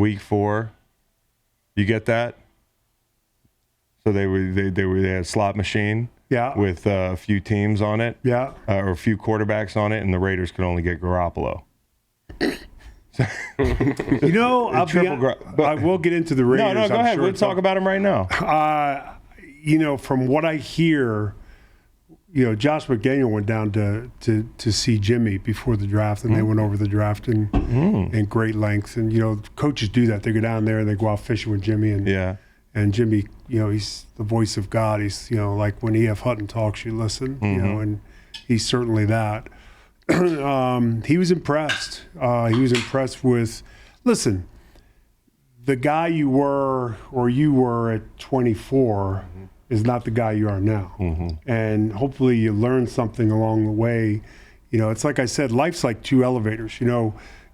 week 4. You get that? So they had a slot machine with a few teams on it, or a few quarterbacks on it, and the Raiders could only get Garoppolo. I will get into the Raiders. No, go ahead. We'll talk about them right now. From what I hear, Josh McDaniel went down to see Jimmy before the draft, and they went over the draft in great length. And coaches do that; they go down there and they go out fishing with Jimmy. And Jimmy, he's the voice of God. He's like when E.F. Hutton talks, you listen. And he's certainly that. He was impressed. He was impressed with. Listen, the guy you were at 24 is not the guy you are now. And hopefully you learn something along the way. It's like I said, life's like 2 elevators.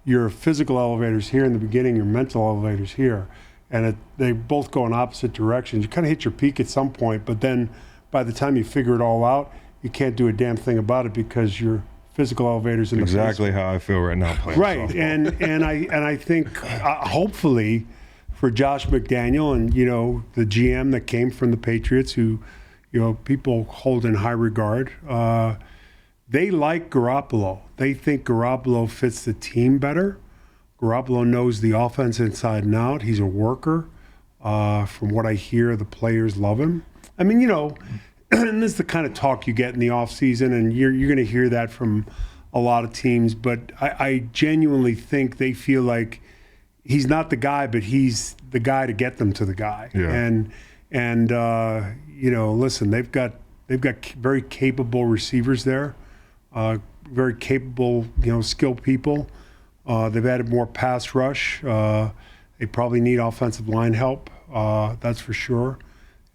Your physical elevators here in the beginning, your mental elevators here. And they both go in opposite directions. You kind of hit your peak at some point, but then by the time you figure it all out, you can't do a damn thing about it because your physical elevators in the exactly how I feel right now playing softball. and I think hopefully for Josh McDaniel and the GM that came from the Patriots, who people hold in high regard, they like Garoppolo. They think Garoppolo fits the team better. Garoppolo knows the offense inside and out. He's a worker. From what I hear, the players love him. I mean, and this is the kind of talk you get in the offseason, and you're going to hear that from a lot of teams. But I genuinely think they feel like he's not the guy, but he's the guy to get them to the guy. Yeah. And listen, they've got very capable receivers there, very capable, skilled people. They've added more pass rush. They probably need offensive line help, that's for sure.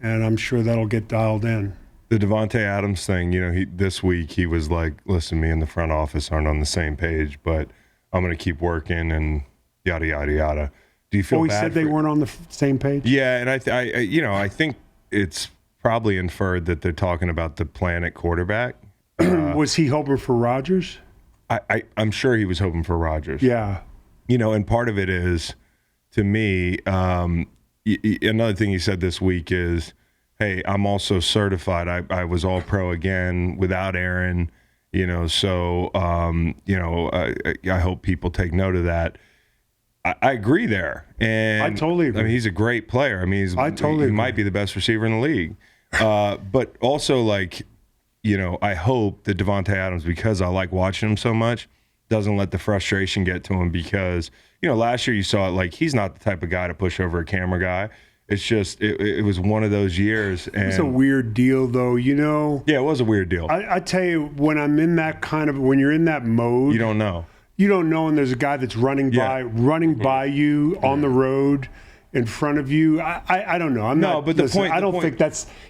And I'm sure that'll get dialed in. The Davante Adams thing, this week he was like, listen, me and the front office aren't on the same page, but I'm going to keep working and yada, yada, yada. Do you feel bad? He said they weren't on the same page? Yeah, and I think it's probably inferred that they're talking about the plan at quarterback. Was he hoping for Rodgers? I'm sure he was hoping for Rodgers. Yeah. And part of it is, to me, another thing he said this week is, hey, I'm also certified. I was all pro again without Aaron, so, I hope people take note of that. I agree there. And I totally agree. I mean, he's a great player. I mean, he might be the best receiver in the league. But also, I hope that Davante Adams, because I like watching him so much, doesn't let the frustration get to him because, last year you saw it, he's not the type of guy to push over a camera guy. It's just, it was one of those years. And it's a weird deal, though, Yeah, it was a weird deal. I tell you, when I'm in that when you're in that mode. You don't know. You don't know, and there's a guy that's running by you on the road in front of you. I don't know. I don't think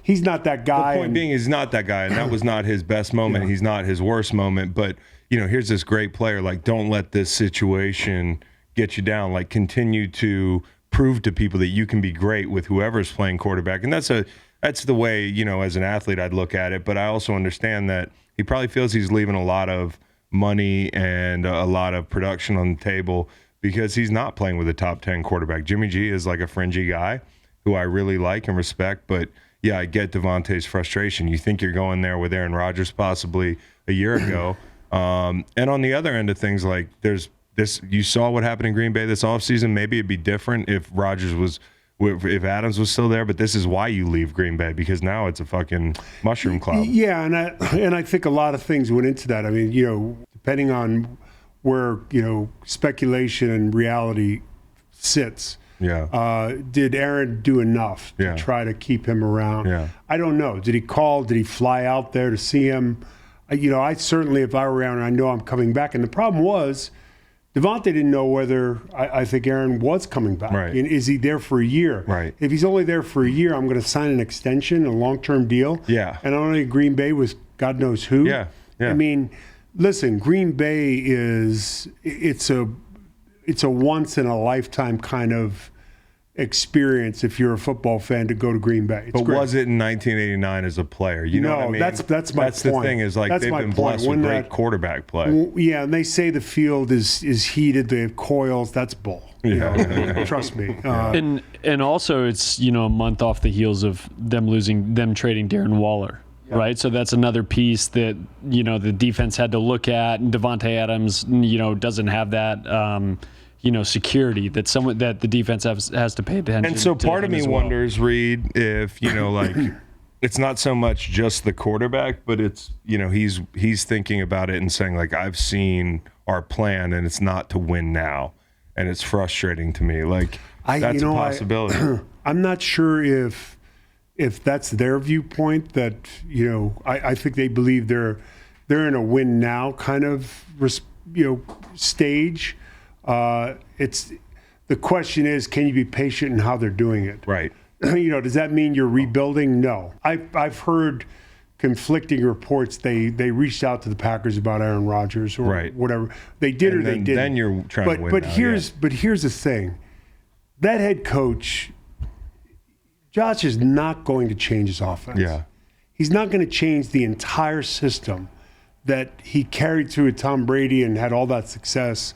he's not that guy. The point being, he's not that guy, and that was not his best moment. Yeah. He's not his worst moment. But, here's this great player. Don't let this situation get you down. Continue to prove to people that you can be great with whoever's playing quarterback. And that's the way, as an athlete, I'd look at it. But I also understand that he probably feels he's leaving a lot of money and a lot of production on the table because he's not playing with a top 10 quarterback. Jimmy G is a fringy guy who I really like and respect, but yeah, I get Davante's frustration. You think you're going there with Aaron Rodgers possibly a year ago. And on the other end of things, there's this, you saw what happened in Green Bay this offseason. Maybe it'd be different if if Adams was still there, but this is why you leave Green Bay, because now it's a fucking mushroom cloud. Yeah, and I think a lot of things went into that. I mean, depending on where, speculation and reality sits. Yeah. Did Aaron do enough to try to keep him around? Yeah. I don't know. Did he call? Did he fly out there to see him? I certainly, if I were Aaron, I know I'm coming back. And the problem was, Davante didn't know whether I think Aaron was coming back. Right. And is he there for a year? Right. If he's only there for a year, I'm going to sign an extension, a long-term deal. Yeah. And only Green Bay was God knows who. Yeah. Yeah. I mean, listen, Green Bay it's a once-in-a-lifetime kind of experience if you're a football fan to go to Green Bay. It's great. Was it in 1989 as a player? You know what I mean? That's my point. That's the thing is they've been blessed with great quarterback play. Yeah, and they say the field is heated. They have coils. That's bull. Trust me. And also it's, a month off the heels of them trading Darren Waller. Yep. Right. So that's another piece that, the defense had to look at. And Davante Adams, doesn't have that, security that the defense has to pay attention to. And so part of me wonders, Reed, if, it's not so much just the quarterback, but it's, he's thinking about it and saying, like, I've seen our plan and it's not to win now. And it's frustrating to me. Like, that's a possibility. I'm not sure if that's their viewpoint, that, I think they believe they're in a win now kind of, stage. It's the question is, can you be patient in how they're doing it? Right. Does that mean you're rebuilding? No. I've heard conflicting reports. They reached out to the Packers about Aaron Rodgers or whatever. They did or they didn't. Then you're trying to win. But here's the thing. That head coach, Josh, is not going to change his offense. Yeah. He's not going to change the entire system that he carried through with Tom Brady and had all that success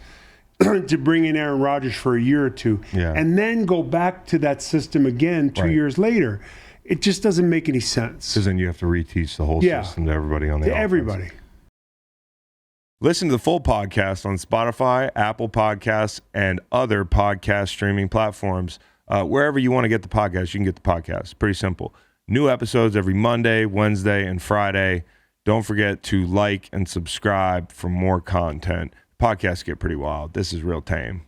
to bring in Aaron Rodgers for a year or two, and then go back to that system again 2 years later. It just doesn't make any sense. Because then you have to reteach the whole system to everybody on the offense. Everybody. Listen to the full podcast on Spotify, Apple Podcasts, and other podcast streaming platforms. Wherever you want to get the podcast, you can get the podcast. Pretty simple. New episodes every Monday, Wednesday, and Friday. Don't forget to like and subscribe for more content. Podcasts get pretty wild. This is real tame.